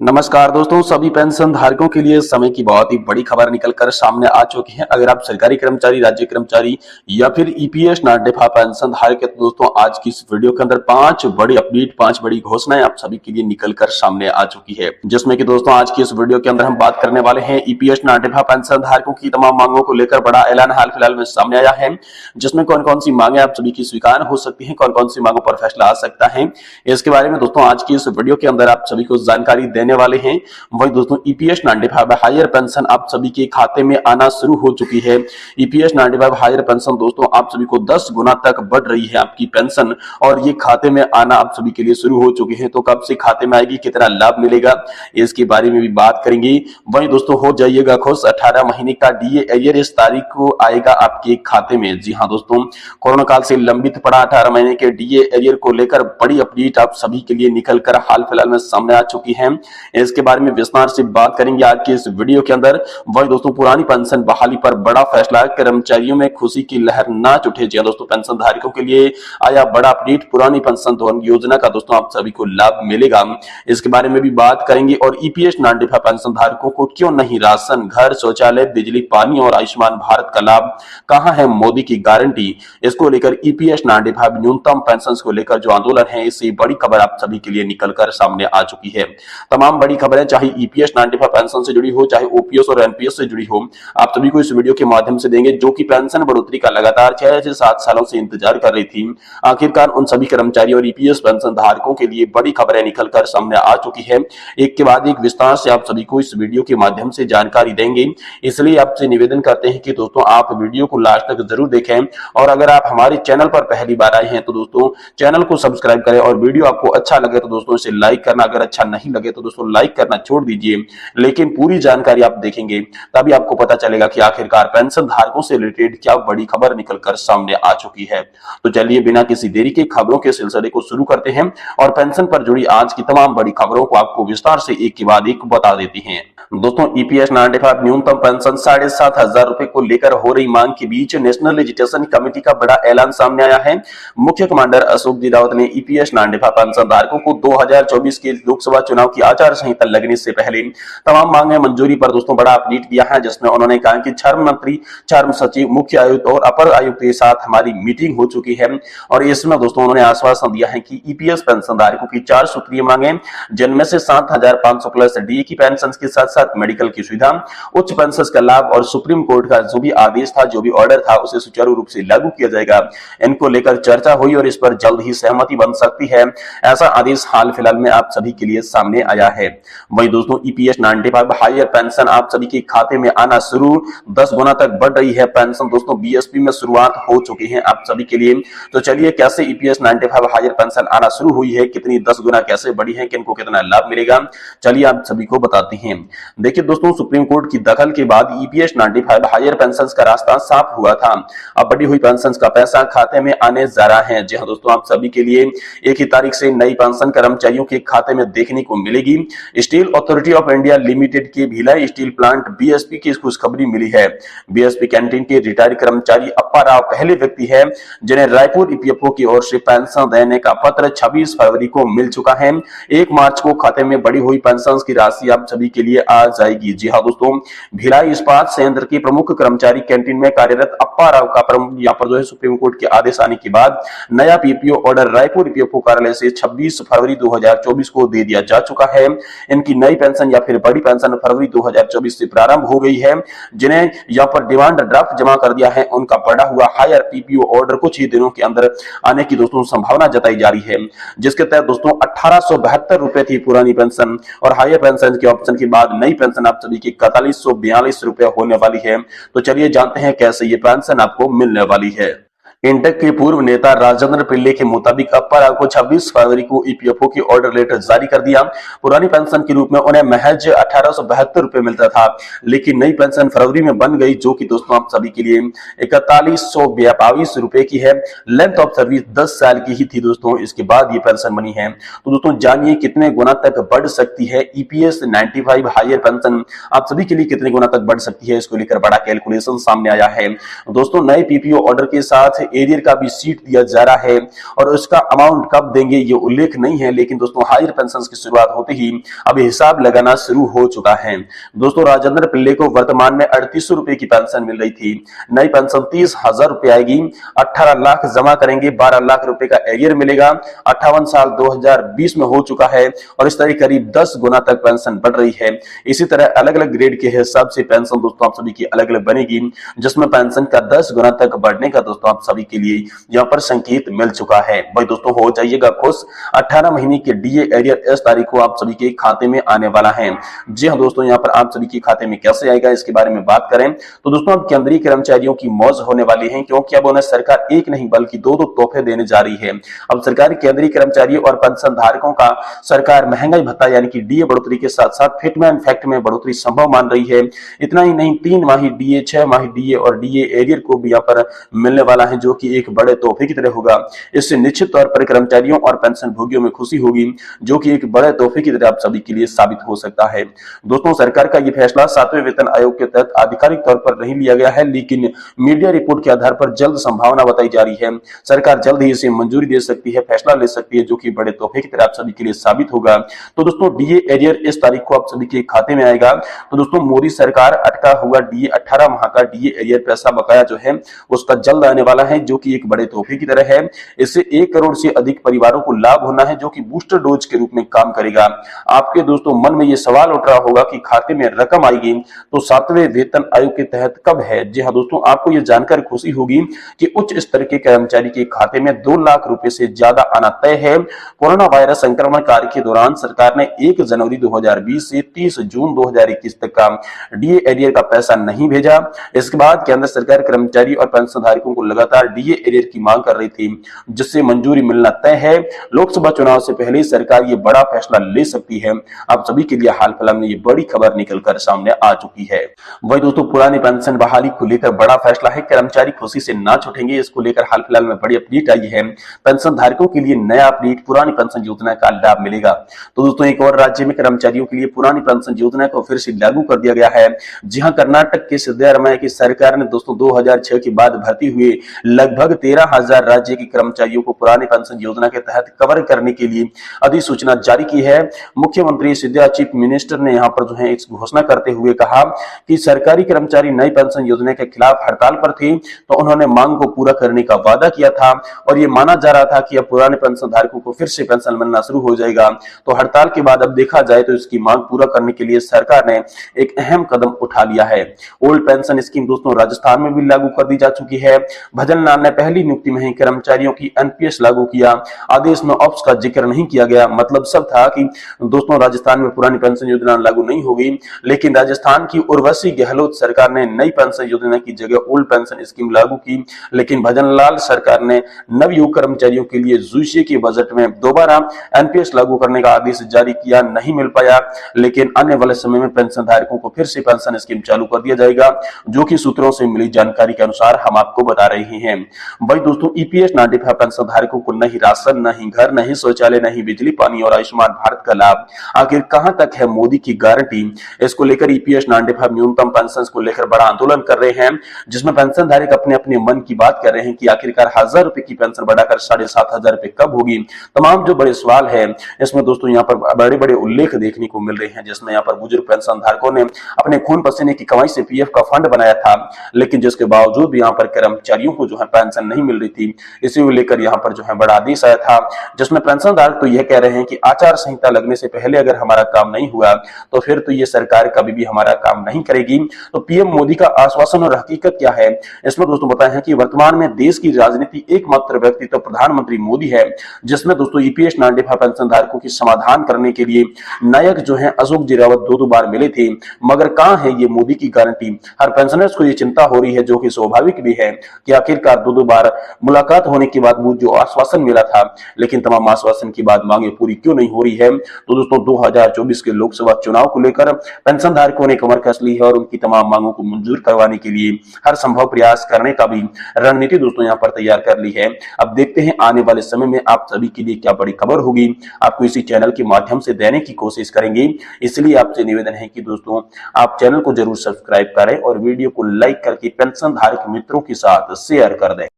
नमस्कार दोस्तों, सभी पेंशन धारकों के लिए समय की बहुत ही बड़ी खबर निकलकर सामने आ चुकी है। अगर आप सरकारी कर्मचारी, राज्य कर्मचारी या फिर ईपीएस नाट डेफा पेंशन धारक है तो दोस्तों आज की इस वीडियो के अंदर 5 बड़ी अपडेट, 5 बड़ी घोषणाएं आप सभी के लिए निकलकर सामने आ चुकी है। जिसमें कि दोस्तों आज की इस वीडियो के अंदर हम बात करने वाले हैं ईपीएस नाट डेफा पेंशन धारकों की तमाम मांगों को लेकर बड़ा ऐलान हाल फिलहाल में सामने आया है। जिसमें कौन कौन सी मांगे आप सभी की स्वीकार हो सकती है, कौन कौन सी मांगों पर फैसला आ सकता है, इसके बारे में दोस्तों आज की इस वीडियो के अंदर आप सभी को जानकारी देने वाले हैं। वही दोस्तों ईपीएस 95 हायर पेंशन आप सभी के खाते में आना शुरू हो चुकी है। ईपीएस 95 हायर पेंशन दोस्तों आप सभी को 10 गुना तक बढ़ रही है आपकी पेंशन, और ये खाते में आना आप सभी के लिए शुरू हो चुकी है। तो कब से खाते में आएगी, कितना लाभ मिलेगा, इसके बारे में भी बात करेंगे। वही दोस्तों हो जाइएगा खुश, 18 महीने का डीए एरियर इस तारीख को आएगा आपके खाते में। जी हाँ दोस्तों, कोरोना काल से लंबित पड़ा 18 महीने के डीए एरियर को लेकर बड़ी अपडेट आप सभी के लिए निकलकर हाल फिलहाल में सामने आ चुकी है। इसके बारे में विस्तार से बात करेंगे आज के इस वीडियो के अंदर। वही दोस्तों पुरानी पेंशन बहाली पर बड़ा फैसला, कर्मचारियों में खुशी की लहर नाच उठे। जी दोस्तों, पेंशन धारकों के लिए आया बड़ा अपडेट, पुरानी पेंशन धोरण योजना का दोस्तों आप सभी को लाभ मिलेगा, इसके बारे में भी बात करेंगे। और ईपीएस 95 पेंशन धारकों को क्यों नहीं राशन, घर, शौचालय, बिजली, पानी और आयुष्मान भारत का लाभ, कहां है मोदी की गारंटी, इसको लेकर ईपीएस 95 न्यूनतम पेंशन को लेकर जो आंदोलन है, इससे बड़ी खबर आप सभी के लिए निकलकर सामने आ चुकी है। तमाम बड़ी खबरें चाहे ईपीएस 95 पेंशन से जुड़ी हो, चाहे ओपीएस और एनपीएस से जुड़ी हो, आप सभी को इस वीडियो के माध्यम से देंगे। जो कि पेंशन बढ़ोतरी का लगातार 6 से 7 सालों से इंतजार कर रही थी, आखिरकार उन सभी कर्मचारी और ईपीएस पेंशन धारकों के लिए बड़ी खबरें निकलकर सामने आ चुकी है। एक के बाद एक विस्तार से आप सभी को इस वीडियो के माध्यम से जानकारी देंगे। इसलिए आपसे निवेदन करते हैं कि दोस्तों आप वीडियो को लास्ट तक जरूर देखें, और अगर आप हमारे चैनल पर पहली बार आए हैं तो दोस्तों चैनल को सब्सक्राइब करें, और वीडियो आपको अच्छा लगे तो दोस्तों इसे लाइक करना, अगर अच्छा नहीं लगे तो दोस्तों लाइक करना छोड़ दीजिए। लेकिन पूरी जानकारी आप देखेंगे तभी आपको पता चलेगा कि आखिरकार पेंशन धारकों से रिलेटेड क्या बड़ी खबर निकलकर सामने आ चुकी है। तो चलिए बिना किसी देरी के खबरों के सिलसिले को शुरू करते हैं, और पेंशन पर जुड़ी आज की तमाम बड़ी खबरों को आपको विस्तार से एक के बाद एक बता देती हैं। दोस्तों ईपीएस 95 न्यूनतम पेंशन 7,500 रुपए को लेकर हो रही मांग के बीच नेशनल एजुकेशन कमेटी का बड़ा ऐलान सामने आया है। मुख्य कमांडर अशोक जी रावत ने ईपीएस 95 पेंशन धारकों को 2024 के लोकसभा चुनाव की आचार संहिता लगने से पहले तमाम मांगे मंजूरी पर दोस्तों बड़ा अपडेट दिया है। जिसमें उन्होंने कहा कि श्रम मंत्री, श्रम सचिव, मुख्य आयुक्त और अपर आयुक्त के साथ हमारी मीटिंग हो चुकी है, और इसमें दोस्तों उन्होंने आश्वासन दिया है कि ईपीएस पेंशन धारकों की 4 सूत्रीय मांगे, जिनमें से 7,500 प्लस डीए की पेंशन के साथ साथ मेडिकल की सुविधा, उच्च पेंशन का लाभ और सुप्रीम कोर्ट का जो भी आदेश था, जो भी ऑर्डर था, उसे सुचारू रूप से लागू किया जाएगा, इनको लेकर चर्चा हुई और इस पर जल्द ही सहमति बन सकती है। ऐसा आदेश हाल फिलहाल में आप सभी के लिए सामने आया है। वही दोस्तों ईपीएस 95 हायर पेंशन आप सभी के खाते में आना शुरू, 10 गुना तक बढ़ रही है पेंशन दोस्तों, बीएसपी में शुरुआत हो चुकी है आप सभी के लिए। तो चलिए कैसे ईपीएस 95 हायर पेंशन आना शुरू हुई है, कितनी 10 गुना कैसे बढ़ी है, किनको कितना लाभ मिलेगा, चलिए आप सभी को बताते हैं। देखिए दोस्तों, सुप्रीम कोर्ट की दखल के बाद ईपीएस 95 हायर पेंशन का रास्ता साफ हुआ था। अब बढ़ी हुई पेंशन का पैसा खाते में आने जा रहा है। जी हाँ दोस्तों, आप सभी के लिए 1 ही तारीख से नई पेंशन कर्मचारियों के खाते में देखने को मिलेगी। Steel authority of India limited के भिलाई स्टील प्लांट बीएसपी की खुशखबरी मिली है। बीएसपी कैंटीन के रिटायर्ड कर्मचारी अप्पा राव पहले व्यक्ति है जिन्हें रायपुर ईपीएफओ की ओर से पेंशन देने का पत्र 26 फरवरी को मिल चुका है। 1 मार्च को खाते में बढ़ी हुई पेंशन की राशि आप सभी के लिए आ जाएगी। जी हाँ दोस्तों, भिलाई इस्पात संयंत्र के प्रमुख कर्मचारी कैंटीन में कार्यरत अप्पा राव का यहाँ पर जो है सुप्रीम कोर्ट के आदेश आने के बाद नया पीपीओ ऑर्डर रायपुर ईपीएफओ कार्यालय से 26 फरवरी 2024 को दे दिया जा चुका है। इनकी नई पेंशन या फिर बड़ी पेंशन फरवरी 2024 से प्रारंभ हो गई है। जिन्हें यहाँ पर डिमांड ड्राफ्ट जमा कर दिया है, उनका बढ़ा हुआ हायर पीपीओ ऑर्डर कुछ ही दिनों के अंदर आने की दोस्तों संभावना जताई जा रही है। जिसके तहत दोस्तों 1872 रुपए थी पुरानी पेंशन, और हायर पेंशन के ऑप्शन के बाद नई पेंशन आप सभी की 4142 रुपए होने वाली है। तो चलिए जानते हैं कैसे ये पेंशन आपको मिलने वाली है। इंटेक के पूर्व नेता राजेंद्र पिल्ले के मुताबिक अप्पा राव को 26 फरवरी को ईपीएफओ की ऑर्डर लेटर जारी कर दिया। पुरानी पेंशन के रूप में उन्हें महज 1872 रुपए मिलता था, लेकिन नई पेंशन फरवरी में बन गई, जो कि दोस्तों आप सभी के लिए 4122 रुपए की है। लेंथ ऑफ सर्विस 10 साल की ही थी दोस्तों, इसके बाद ये पेंशन बनी है। तो दोस्तों जानिए कितने गुना तक बढ़ सकती है ईपीएस 95 हायर पेंशन आप सभी के लिए कितने गुना तक बढ़ सकती है, इसको लेकर बड़ा कैलकुलेशन सामने आया है। दोस्तों नए पीपीओ ऑर्डर के साथ एरियर का भी सीट दिया जा रहा है और उसका अमाउंट कब देंगे ये उल्लेख नहीं है, लेकिन दोस्तों हायर पेंशन की शुरुआत होते ही अभी हिसाब लगाना शुरू हो चुका है। दोस्तों राजेंद्र पिल्ले को वर्तमान में 3800 रुपए की पेंशन मिल रही थी, नई पेंशन 30,000 रुपए आएगी, 18 लाख जमा करेंगे, 12 लाख रुपए का एरियर मिलेगा। 58 साल 2020 में हो चुका है और इस तरह करीब 10 गुना तक पेंशन बढ़ रही है। इसी तरह अलग अलग ग्रेड के हिसाब से पेंशन दोस्तों आप सभी की अलग अलग बनेगी, जिसमें पेंशन का 10 गुना तक बढ़ने का दोस्तों आप सभी के लिए यहाँ पर संकेत मिल चुका है। भाई दोस्तों हो जाइएगा खुश, 18 महीने के डीए एरियर इस तारीख को आप सभी के खाते में आने वाला है। जी हाँ दोस्तों, यहाँ पर आप सभी के खाते में कैसे आएगा इसके बारे में बात करें तो दोस्तों अब केंद्रीय कर्मचारियों की मौज होने वाली है, क्योंकि अब उन्हें सरकार एक नहीं बल्कि दो तोहफे देने जा रही है। अब सरकार केंद्रीय कर्मचारियों और पेंशन धारकों का सरकार महंगाई भत्ता यानी कि डीए बढ़ोतरी के साथ साथ फिटमैन फैक्ट में बढ़ोतरी संभव मान रही है। इतना ही नहीं, 3 माही डीए, 6 माही डीए और डीए एरियर को भी यहाँ पर मिलने वाला है, जो कि एक बड़े तोहफे की तरह होगा। इससे निश्चित तौर पर कर्मचारियों और पेंशन भोगियों में खुशी होगी, जो कि एक बड़े तोहफे की तरह आप सभी के लिए साबित हो सकता है। दोस्तों सरकार का यह फैसला 7वें वेतन आयोग के तहत आधिकारिक तौर पर नहीं लिया गया है, लेकिन मीडिया रिपोर्ट के आधार पर जल्द संभावना बताई जा रही है। सरकार जल्द ही इसे मंजूरी दे सकती है, फैसला ले सकती है, जो कि बड़े तोहफे की तरह आप सभी के लिए साबित होगा। तो दोस्तों डीए एरियर इस तारीख को आप सभी के खाते में आएगा। तो दोस्तों मोदी सरकार अटका हुआ डीए 18 माह का डीए एरियर पैसा बकाया जो है उसका जल्द आने वाला है, जो कि एक बड़े तोहफे की तरह है। इससे 1 करोड़ से अधिक परिवारों को लाभ होना है, जो कि बूस्टर डोज के रूप में काम करेगा। आपके दोस्तों मन में यह सवाल उठ रहा होगा कि खाते में रकम आएगी तो 7वें वेतन आयोग के तहत कब है। जी हाँ दोस्तों, आपको यह जानकर खुशी होगी कि उच्च स्तर के कर्मचारी के खाते में 2 लाख रुपए से ज्यादा आना तय है। कोरोना वायरस संक्रमण काल के दौरान सरकार ने 1 जनवरी 2020 से 30 जून 2021 तक का डीए एरियर का पैसा नहीं भेजा। इसके बाद केंद्र सरकार कर्मचारी और पेंशन धारकों को लगातार डीए एरियर की मांग कर रही थी, जिससे मंजूरी मिलना तय है। लोकसभा चुनाव से पहले सरकार ये बड़ा फैसला ले सकती है। आप सभी के लिए हाल फिलहाल में ये बड़ी खबर निकलकर सामने आ चुकी है। वही दोस्तों पुरानी पेंशन बहाली को लेकर बड़ा फैसला है, कर्मचारी खुशी से ना छूटेंगे। इसको लेकर हाल फिलहाल में बड़ी अपडेट आई है। पेंशन धारकों के लिए नया अपडेट, पुरानी पेंशन योजना का लाभ मिलेगा। तो दोस्तों एक और राज्य में कर्मचारियों के लिए पुरानी पेंशन योजना को फिर से लागू कर दिया गया है। जी हां, कर्नाटक के सिद्धरामैया की सरकार ने दोस्तों 2006 के बाद भर्ती हुए लगभग 13,000 राज्य के कर्मचारियों को पुरानी पेंशन योजना के तहत कवर करने के लिए अधिसूचना जारी की है। मुख्यमंत्री सिद्धिया चीफ मिनिस्टर ने यहां पर जो है इस घोषणा करते हुए कहा कि सरकारी कर्मचारी नई पेंशन योजना के खिलाफ हड़ताल पर थे, तो उन्होंने मांग को पूरा करने का वादा किया था और यह माना जा रहा था कि अब पुराने पेंशन धारकों को फिर से पेंशन मिलना शुरू हो जाएगा। तो हड़ताल के बाद अब देखा जाए तो इसकी मांग पूरा करने के लिए सरकार ने एक अहम कदम उठा लिया है। ओल्ड पेंशन स्कीम दोस्तों राजस्थान में भी लागू कर दी जा चुकी है। भजन लाल ने पहली नियुक्ति में ही कर्मचारियों की एनपीएस लागू किया। आदेश में ऑप्स का जिक्र नहीं किया गया। मतलब सब था कि दोस्तों राजस्थान में पुरानी पेंशन योजना लागू नहीं होगी, लेकिन राजस्थान की उर्वशी गहलोत सरकार ने नई पेंशन योजना की जगह ओल्ड पेंशन स्कीम लागू की। लेकिन भजन लाल सरकार ने नवयुक्त कर्मचारियों के लिए जुइसे के बजट में दोबारा एनपीएस लागू करने का आदेश जारी किया, नहीं मिल पाया। लेकिन आने वाले समय में पेंशन धारकों को फिर से पेंशन स्कीम चालू कर दिया जाएगा, जो कि सूत्रों से मिली जानकारी के अनुसार हम आपको बता रहे हैं। भाई दोस्तों ईपीएस 95 पेंशन धारकों को नहीं राशन, नहीं घर, नहीं शौचालय, नहीं बिजली पानी और आयुष्मान भारत का लाभ। आखिर कहां तक है मोदी की गारंटी? इसको लेकर ईपीएस 95 न्यूनतम पेंशन को लेकर बड़ा आंदोलन कर रहे हैं, जिसमें पेंशन धारक अपने अपने मन की बात कर रहे हैं कि आखिरकार 1000 रुपए की पेंशन बढ़ाकर 7,500 रुपए कब होगी। तमाम जो बड़े सवाल है इसमें दोस्तों यहाँ पर बड़े बड़े उल्लेख देखने को मिल रहे हैं, जिसमें यहाँ पर बुजुर्ग पेंशन धारकों ने अपने खून पसीने की कमाई से पीएफ का फंड बनाया था, लेकिन जिसके बावजूद भी यहाँ पर कर्मचारियों को जो है पेंशन नहीं मिल रही थी। इसी को लेकर यहाँ पर जो है बड़ा आदेश आया था, जिसमें पेंशन धारक तो यह कह रहे हैं कि आचार संहिता लगने से पहले अगर हमारा काम नहीं हुआ तो फिर तो ये सरकार कभी भी हमारा काम नहीं करेगी। तो पीएम मोदी का आश्वासन और हकीकत क्या है, इसमें दोस्तों बताया है कि वर्तमान में देश की राजनीति एकमात्र व्यक्ति तो प्रधानमंत्री मोदी है, जिसमें दोस्तों ईपीएस 95 पेंशन धारकों की समाधान करने के लिए नायक जो है अशोक जी रावत 2 बार मिले थे, मगर कहां है ये मोदी की गारंटी? हर पेंशनर्स को ये चिंता हो रही है, जो कि स्वाभाविक भी है कि आखिरकार 2 बार मुलाकात होने के बाद वो जो आश्वासन मिला था, लेकिन तमाम आश्वासन के बाद मांगे पूरी क्यों नहीं हो रही है। तो दोस्तों 2024 के लोकसभा चुनाव को लेकर पेंशन धारकों ने कमर कस ली है और उनकी तमाम मांगों को मंजूर करवाने के लिए हर संभव प्रयास करने का भी रणनीति दोस्तों यहाँ पर तैयार कर ली है। अब देखते हैं आने वाले समय में आप सभी के लिए क्या बड़ी खबर होगी, आपको इसी चैनल के माध्यम से देने की कोशिश करेंगे। इसलिए आपसे निवेदन है कि दोस्तों आप चैनल को जरूर सब्सक्राइब करें और वीडियो को लाइक करके पेंशन धारक मित्रों के साथ शेयर कर दें।